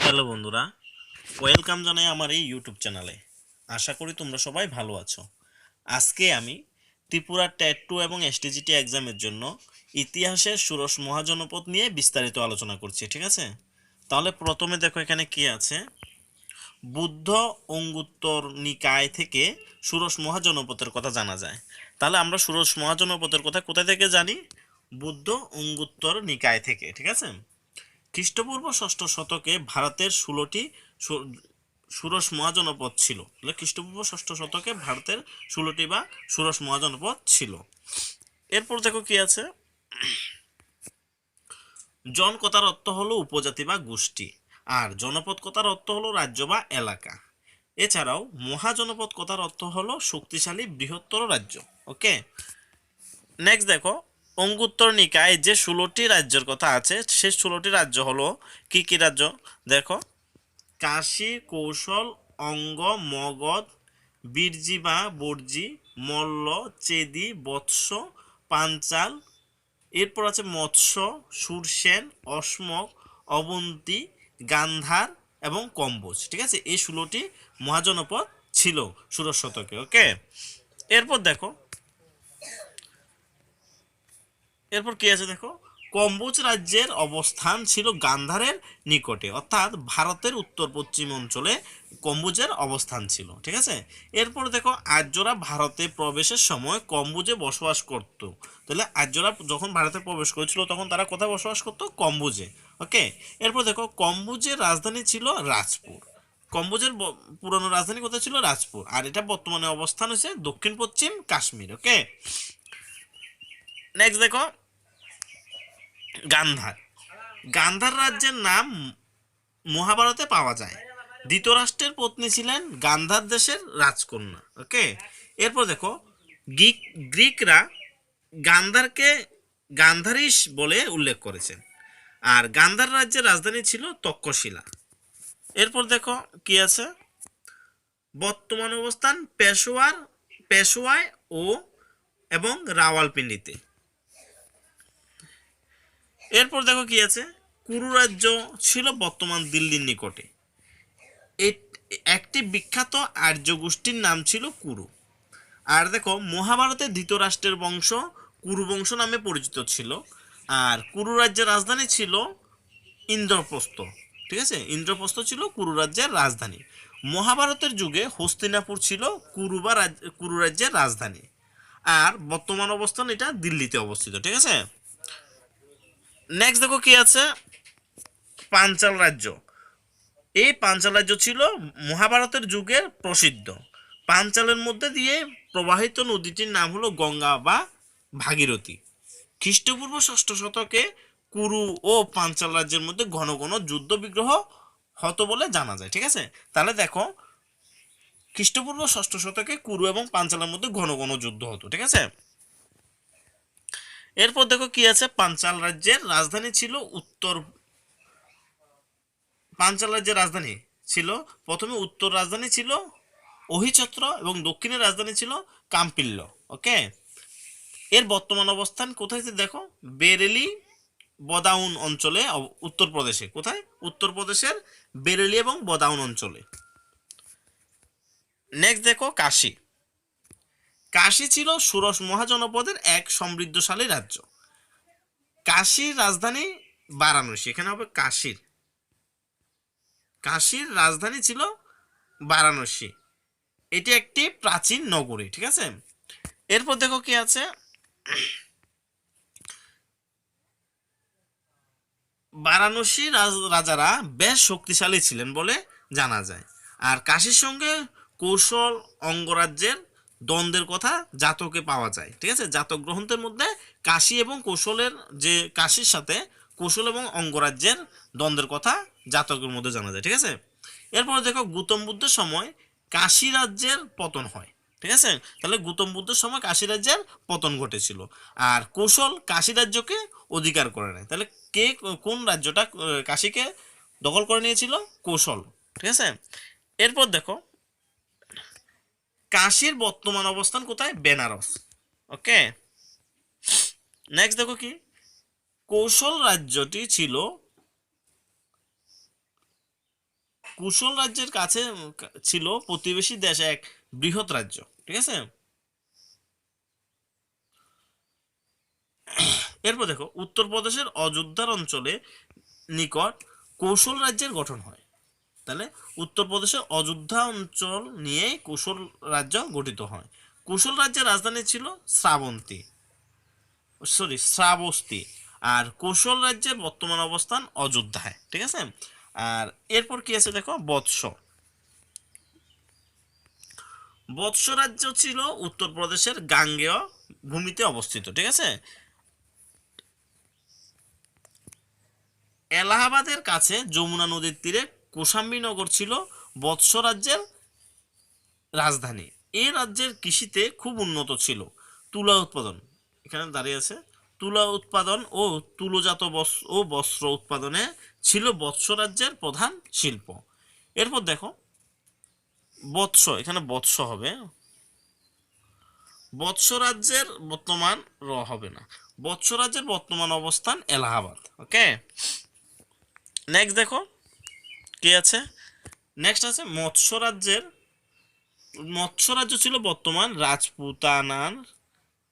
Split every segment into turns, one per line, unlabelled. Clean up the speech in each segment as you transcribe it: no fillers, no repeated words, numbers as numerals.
Hello বন্ধুরা, welcome জানাই আমার এই ইউটিউব চ্যানেলে। আশা করি তোমরা সবাই ভালো আছো। আজকে আমি ত্রিপুরা TET-2 এবং STGT এক্সামের জন্য ইতিহাসের ষোড়শ মহাজনপদ নিয়ে বিস্তারিত আলোচনা করছি, ঠিক আছে? তাহলে প্রথমে দেখো এখানে কি আছে। বুদ্ধ অঙ্গুত্তর নিকায় থেকে ষোড়শ মহাজনপদের কথা জানা যায়। তাহলে আমরা ষোড়শ মহাজনপদের কথা কোথায় থেকে জানি? বুদ্ধ অঙ্গুত্তর নিকায় থেকে, ঠিক আছে? খ্রিস্টপূর্ব ষষ্ঠ শতকে ভারতের 16টি ষোড়শ মহাজনপদ ছিল। খ্রিস্টপূর্ব ষষ্ঠ শতকে ভারতের 16টি বা ষোড়শ মহাজনপদ ছিল। এরপর দেখো কি আছে, জন কথার অর্থ হলো উপজাতি বা গোষ্ঠী, আর জনপদ কথার অর্থ হলো রাজ্য বা এলাকা। এছাড়াও মহাজনপদ কথার অর্থ হলো শক্তিশালী বৃহত্তর রাজ্য। ওকে, নেক্সট দেখো, অঙ্গুত্তর নিকায় যে 16টি রাজ্যের কথা আছে, সে 16টি রাজ্য হলো কি কি রাজ্য? দেখো, কাশী, কৌশল, অঙ্গ, মগধ, বীরজি বা বর্জি, মল্ল, চেদি, বৎস, পাঞ্চাল। এরপর আছে মৎস্য, সুরসেন, অসমক, অবন্তী, গান্ধার এবং কম্বোজ। ঠিক আছে, এই 16টি মহাজনপদ ছিল ষোড়শ শতকে। ওকে, এরপর দেখো, এরপর কি আছে দেখো, কম্বোজ রাজ্যের অবস্থান ছিল গান্ধারের নিকটে, অর্থাৎ ভারতের উত্তর পশ্চিম অঞ্চলে কম্বোজের অবস্থান ছিল। ঠিক আছে, এরপর দেখো, আর্যরা ভারতে প্রবেশের সময় কম্বোজে বসবাস করত। তাহলে আর্যরা যখন ভারতে প্রবেশ করেছিল তখন তারা কোথায় বসবাস করতো? কম্বোজে। ওকে, এরপর দেখো, কম্বোজের রাজধানী ছিল রাজপুর। কম্বোজের পুরনো রাজধানী কোথায় ছিল? রাজপুর। আর এটা বর্তমানে অবস্থান হচ্ছে দক্ষিণ পশ্চিম কাশ্মীর। ওকে, নেক্সট দেখো, গান্ধার। গান্ধার রাজ্যের নাম মহাভারতে পাওয়া যায়। ধৃতরাষ্ট্রের পত্নী ছিলেন গান্ধার দেশের রাজকন্যা। ওকে, এরপর দেখো, গ্রিকরা গান্ধারকে গান্ধারিস বলে উল্লেখ করেছেন, আর গান্ধার রাজ্যের রাজধানী ছিল তক্ষশিলা। এরপর দেখো কি আছে, বর্তমান অবস্থান পেশোয়ায় ও এবং রাওয়ালপিন্ডিতে। এরপর দেখো কি আছে, কুরু রাজ্য ছিল বর্তমান দিল্লির নিকটে। একটি বিখ্যাত আর্য গোষ্ঠীর নাম ছিল কুরু। আর দেখো, মহাভারতে ধৃতরাষ্ট্রের বংশ কুরু বংশ নামে পরিচিত ছিল। আর কুরু রাজ্যের রাজধানী ছিল ইন্দ্রপ্রস্থ। ঠিক আছে, ইন্দ্রপ্রস্থ ছিল কুরু রাজ্যের রাজধানী। মহাভারতের যুগে হস্তিনাপুর ছিল কুরু রাজ্যের রাজধানী। আর বর্তমান অবস্থান এটা দিল্লিতে অবস্থিত। ঠিক আছে, নেক্সট দেখো কি আছে, পাঞ্চাল রাজ্য। এই পাঞ্চাল রাজ্য ছিল মহাভারতের যুগের প্রসিদ্ধ। পাঞ্চালের মধ্যে দিয়ে প্রবাহিত নদীটির নাম হলো গঙ্গা বা ভাগীরথী। খ্রিস্টপূর্ব ষষ্ঠ শতকে কুরু ও পাঞ্চাল রাজ্যের মধ্যে ঘন ঘন যুদ্ধ বিগ্রহ হতো বলে জানা যায়। ঠিক আছে, তাহলে দেখো, খ্রিস্টপূর্ব ষষ্ঠ শতকে কুরু এবং পাঞ্চালের মধ্যে ঘন ঘন যুদ্ধ হতো। ঠিক আছে, এরপর দেখো কি আছে, পাঞ্চাল রাজ্যের রাজধানী ছিল পাঞ্চাল রাজ্যের রাজধানী ছিল প্রথমে উত্তর রাজধানী ছিল অহিছত্র এবং দক্ষিণের রাজধানী ছিল কাম্পিল্য। ওকে, এর বর্তমান অবস্থান কোথায় দেখো, বেরেলি বদাউন অঞ্চলে, উত্তরপ্রদেশে। কোথায়? উত্তরপ্রদেশের বেরেলি এবং বদাউন অঞ্চলে। নেক্সট দেখো, কাশী। কাশী ছিল ষোড়শ মহাজনপদের এক সমৃদ্ধশালী রাজ্য। কাশীর রাজধানী বারাণসী। এখানে হবে কাশীর রাজধানী ছিল বারাণসী। এটি একটি প্রাচীন নগরী। ঠিক আছে, এরপর দেখো কি আছে, বারাণসীর রাজারা বেশ শক্তিশালী ছিলেন বলে জানা যায়। আর কাশীর সঙ্গে কৌশল অঙ্গরাজ্যের দ্বন্দ্বের কথা জাতকে পাওয়া যায়। ঠিক আছে, জাতক গ্রন্থের মধ্যে কাশী এবং কৌশলের যে কাশীর সাথে কৌশল এবং অঙ্গরাজ্যের দ্বন্দ্বের কথা জাতকের মধ্যে জানা যায়। ঠিক আছে, এরপর দেখো, গৌতম বুদ্ধের সময় কাশী রাজ্যের পতন হয়। ঠিক আছে, তাহলে গৌতম বুদ্ধের সময় কাশী রাজ্যের পতন ঘটেছিল। আর কৌশল কাশী রাজ্যকে অধিকার করে নেয়। তাহলে কে কোন রাজ্যটা কাশীকে দখল করে নিয়েছিল? কৌশল। ঠিক আছে, এরপর দেখো, কাশীর বর্তমান অবস্থান কোথায়? বেনারস। ওকে, নেক্সট দেখো কি, কৌশল রাজ্যটি ছিল কুশল রাজ্যের কাছে ছিল প্রতিবেশী দেশ এক বৃহৎ রাজ্য, ঠিক আছে। এরপর দেখো উত্তরপ্রদেশের অযোধ্যার অঞ্চলে নিকট কৌশল রাজ্যের গঠন হয়। তাহলে উত্তরপ্রদেশের অযোধ্যা অঞ্চল নিয়ে কৌশল রাজ্য গঠিত হয়। কৌশল রাজ্যের রাজধানী ছিল শ্রাবস্তি, আর কৌশল রাজ্যের বর্তমান অবস্থান অযোধ্যায়, ঠিক আছে। আর এরপর কি আছে দেখো বৎস। বৎস রাজ্য ছিল উত্তরপ্রদেশের গাঙ্গেয় ভূমিতে অবস্থিত, ঠিক আছে। এলাহাবাদের কাছে যমুনা নদীর তীরে কোশাম্বীনগর ছিল বৎস রাজ্যের রাজধানী। এই রাজ্যের কৃষিতে খুব উন্নত ছিল। তুলা উৎপাদন, এখানে দাঁড়িয়ে আছে, তুলা উৎপাদন ও তুলোজাত বস্ত্র উৎপাদনে ছিল বৎস রাজ্যের প্রধান শিল্প। এরপর দেখো বৎস, এখানে বৎস হবে, বৎস রাজ্যের বর্তমান হবে না, বৎস রাজ্যের বর্তমান অবস্থান এলাহাবাদ। ওকে, নেক্সট দেখো কি আছে, নেক্সট আছে মৎস্য রাজ্য ছিল বর্তমান রাজপুতানার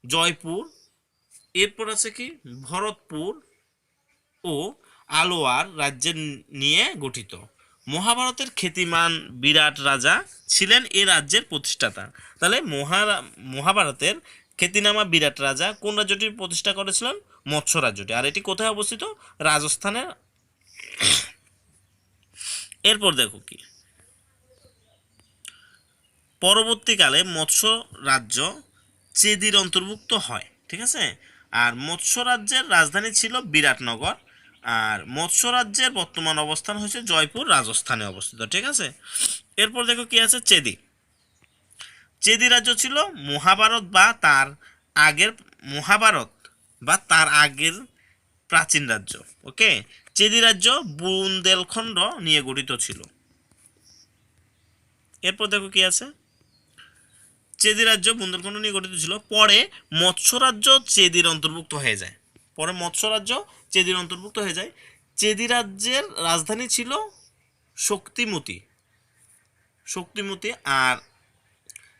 জয়পুর। এরপর আছে কি ভরতপুর ও আলোয়ার রাজ্যের নিয়ে গঠিত। মহাভারতের খ্যাতিমান বিরাট রাজা ছিলেন এ রাজ্যের প্রতিষ্ঠাতা। তাহলে মহাভারতের খ্যাতিনামা বিরাট রাজা কোন রাজ্যটি প্রতিষ্ঠা করেছিলেন? মৎস্য রাজ্যটি। আর এটি কোথায় অবস্থিত? রাজস্থানের। এরপর দেখো কি পরবর্তীকালে মৎস্য রাজ্য চেদির অন্তর্ভুক্ত হয়, ঠিক আছে। আর মৎস্য রাজ্যের রাজধানী ছিল বিরাটনগর। আর মৎস্য রাজ্যের বর্তমান অবস্থান হচ্ছে জয়পুর, রাজস্থানে অবস্থিত, ঠিক আছে। এরপর দেখো কি আছে চেদি রাজ্য ছিল মহাভারত বা তার আগের প্রাচীন রাজ্য। ওকে, চেদি রাজ্য বুন্দেলখণ্ড নিয়ে গঠিত ছিল। এরপর দেখো কি আছে চেদি রাজ্য বুন্দেলখণ্ড নিয়ে গঠিত ছিল। পরে মৎস্য রাজ্য চেদির অন্তর্ভুক্ত হয়ে যায়। চেদি রাজ্যের রাজধানী ছিল শক্তিমতি। আর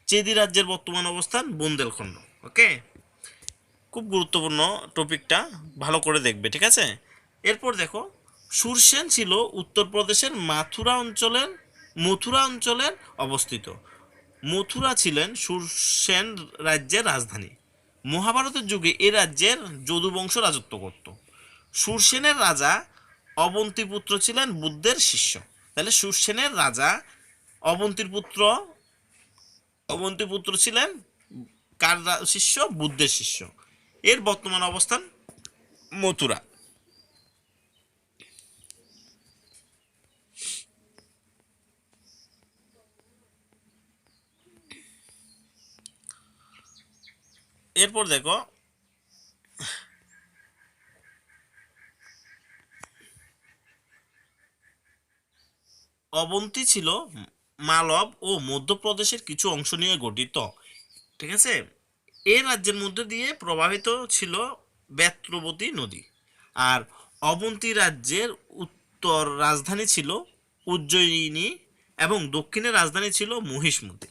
চেদি রাজ্যের বর্তমান অবস্থান বুন্দেলখণ্ড। ওকে, খুব গুরুত্বপূর্ণ টপিকটা, ভালো করে দেখবে, ঠিক আছে। এরপর দেখো সুরসেন ছিল উত্তরপ্রদেশের মথুরা অঞ্চলের অবস্থিত। মথুরা ছিলেন সুরসেন রাজ্যের রাজধানী। মহাভারতের যুগে এ রাজ্যের যদুবংশ রাজত্ব করত। সুরসেনের রাজা অবন্তীপুত্র ছিলেন বুদ্ধের শিষ্য। তাহলে সুরসেনের রাজা অবন্তীপুত্র ছিলেন কার শিষ্য? বুদ্ধের শিষ্য। এর বর্তমান অবস্থান মথুরা। এরপর দেখো অবন্তী ছিল মালব ও মধ্যপ্রদেশের কিছু অংশ নিয়ে গঠিত, ঠিক আছে। এই রাজ্যের মধ্যে দিয়ে প্রবাহিত ছিল বেত্রবতী নদী। আর অবন্তী রাজ্যের উত্তর রাজধানী ছিল উজ্জয়িনী এবং দক্ষিণের রাজধানী ছিল মহিষমতি।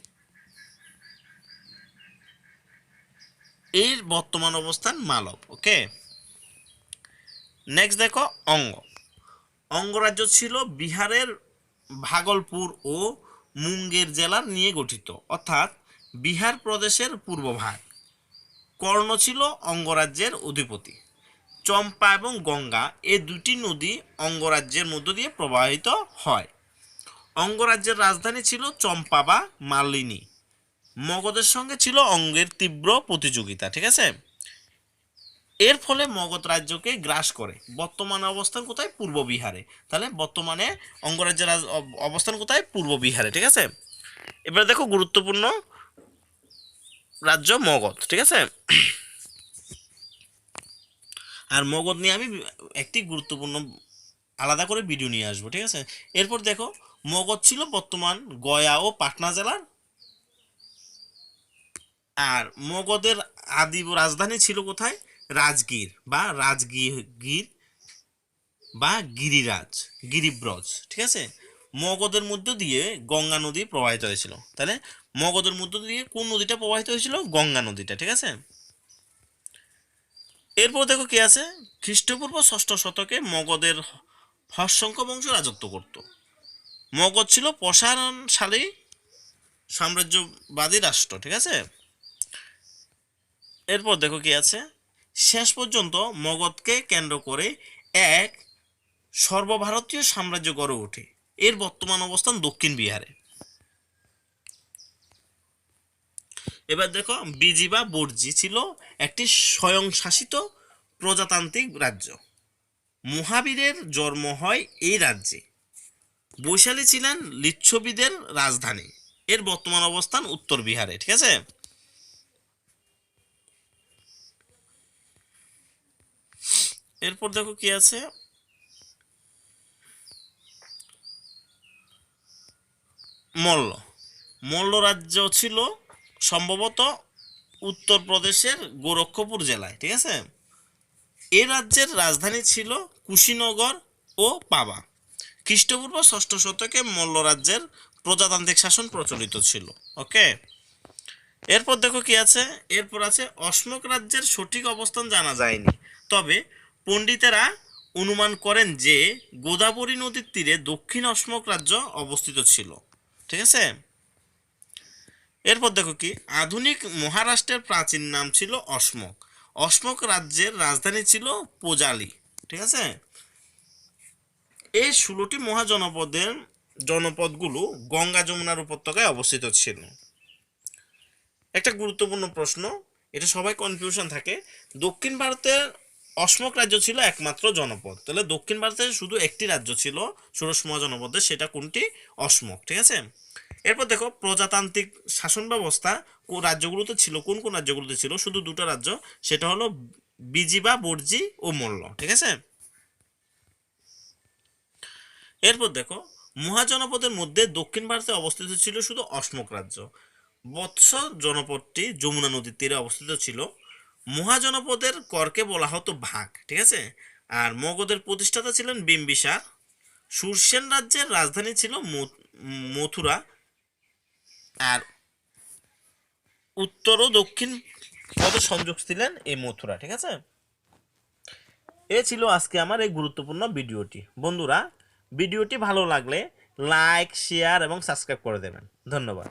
এর বর্তমান অবস্থান মালব। ওকে, নেক্সট দেখো অঙ্গরাজ্য ছিল বিহারের ভাগলপুর ও মুঙ্গের জেলার নিয়ে গঠিত, অর্থাৎ বিহার প্রদেশের পূর্বভাগ। কর্ণ ছিল অঙ্গরাজ্যের অধিপতি। চম্পা এবং গঙ্গা এ দুটি নদী অঙ্গরাজ্যের মধ্য দিয়ে প্রবাহিত হয়। অঙ্গরাজ্যের রাজধানী ছিল চম্পা বা মালিনী। মগধের সঙ্গে ছিল অঙ্গের তীব্র প্রতিযোগিতা, ঠিক আছে। এর ফলে মগধ রাজ্যকে গ্রাস করে। বর্তমানে অবস্থান কোথায়? পূর্ব বিহারে। তাহলে বর্তমানে অঙ্গরাজ্যের অবস্থান কোথায়? পূর্ব বিহারে, ঠিক আছে। এবার দেখো গুরুত্বপূর্ণ রাজ্য মগধ, ঠিক আছে। আর মগধ নিয়ে আমি একটি গুরুত্বপূর্ণ আলাদা করে ভিডিও নিয়ে আসবো, ঠিক আছে। এরপর দেখো মগধ ছিল বর্তমান গয়া ও পাটনা জেলার। আর মগধের আদি রাজধানী ছিল কোথায়? রাজগীর বা গিরিব্রজ, ঠিক আছে। মগধের মধ্য দিয়ে গঙ্গা নদী প্রবাহিত হয়েছিল। তাহলে মগধের মধ্য দিয়ে কোন নদীটা প্রবাহিত হয়েছিল? গঙ্গা নদীটা, ঠিক আছে। এরপর দেখো কি আছে, খ্রিস্টপূর্ব 6ষ্ঠ শতকে মগধের হর্ষঙ্ক বংশ রাজত্ব করত। মগধ ছিল প্রসারণশালী সাম্রাজ্যবাদী রাষ্ট্র, ঠিক আছে। এরপর দেখো কি আছে, শেষ পর্যন্ত মগধকে কেন্দ্র করে এক সর্বভারতীয় সাম্রাজ্য গড়ে ওঠে। এর বর্তমান অবস্থান দক্ষিণ বিহারে। এবার দেখো, বিজি বা বর্জি ছিল একটি স্বয়ংশাসিত প্রজাতান্ত্রিক রাজ্য। মহাবীরের জন্ম হয় এই রাজ্যে। বৈশালী ছিলেন লিচ্ছবিদের রাজধানী। এর বর্তমান অবস্থান উত্তর বিহারে, ঠিক আছে। এরপর দেখো কি আছে, মল্ল। মল্ল রাজ্য ছিল সম্ভবত উত্তরপ্রদেশের গোরক্ষপুর জেলায়, ঠিক আছে। এ রাজ্যের রাজধানী ছিল কুশীনগর ও পাবা। খ্রিস্টপূর্ব 6ষ্ঠ শতকে মল্ল রাজ্যের প্রজাতান্ত্রিক শাসন প্রচলিত ছিল। ওকে। এরপর দেখো কি আছে, এরপর আছে অশোক রাজ্যের সঠিক অবস্থান জানা যায়নি, তবে পণ্ডিতেরা অনুমান করেন যে গোদাবরী নদীর তীরে দক্ষিণ অশোক রাজ্য অবস্থিত ছিল, ঠিক আছে। এরপর দেখো কি, আধুনিক মহারাষ্ট্রের প্রাচীন নাম ছিল অশোক। অশোক রাজ্যের রাজধানী ছিল পোজালি, ঠিক আছে। এই 16টি মহাজনপদের জনপদগুলো গঙ্গা যমুনার উপত্যকায় অবস্থিত ছিল। একটা গুরুত্বপূর্ণ প্রশ্ন, এটা সবাই কনফিউশন থাকে, দক্ষিণ ভারতের অশোক রাজ্য ছিল একমাত্র জনপদ। তাহলে দক্ষিণ ভারতে শুধু একটি রাজ্য ছিল 16 মহাজনপদের, সেটা কোনটি? অশোক, ঠিক আছে। এরপর দেখো, প্রজাতান্ত্রিক শাসন ব্যবস্থা রাজ্যগুলোতে ছিল। কোন কোন রাজ্যগুলোতে ছিল? শুধু দুটো রাজ্য, সেটা হলো বিজি বা বর্জি ও মল্ল, ঠিক আছে। এরপর দেখো, মহাজনপদের মধ্যে দক্ষিণ ভারতে অবস্থিত ছিল শুধু অশোক রাজ্য। বৎস জনপদটি যমুনা নদীর তীরে অবস্থিত ছিল। মহাজনপদের করকে বলা হতো ভাগ, ঠিক আছে। আর মগধের প্রতিষ্ঠাতা ছিলেন বিম্বিসার। সুরসেন রাজ্যের রাজধানী ছিল মথুরা। আর উত্তর ও দক্ষিণ পথে সংযোগ ছিলেন এই মথুরা, ঠিক আছে। এ ছিল আজকে আমার এই গুরুত্বপূর্ণ ভিডিওটি। বন্ধুরা, ভিডিওটি ভালো লাগলে লাইক, শেয়ার এবং সাবস্ক্রাইব করে দেবেন। ধন্যবাদ।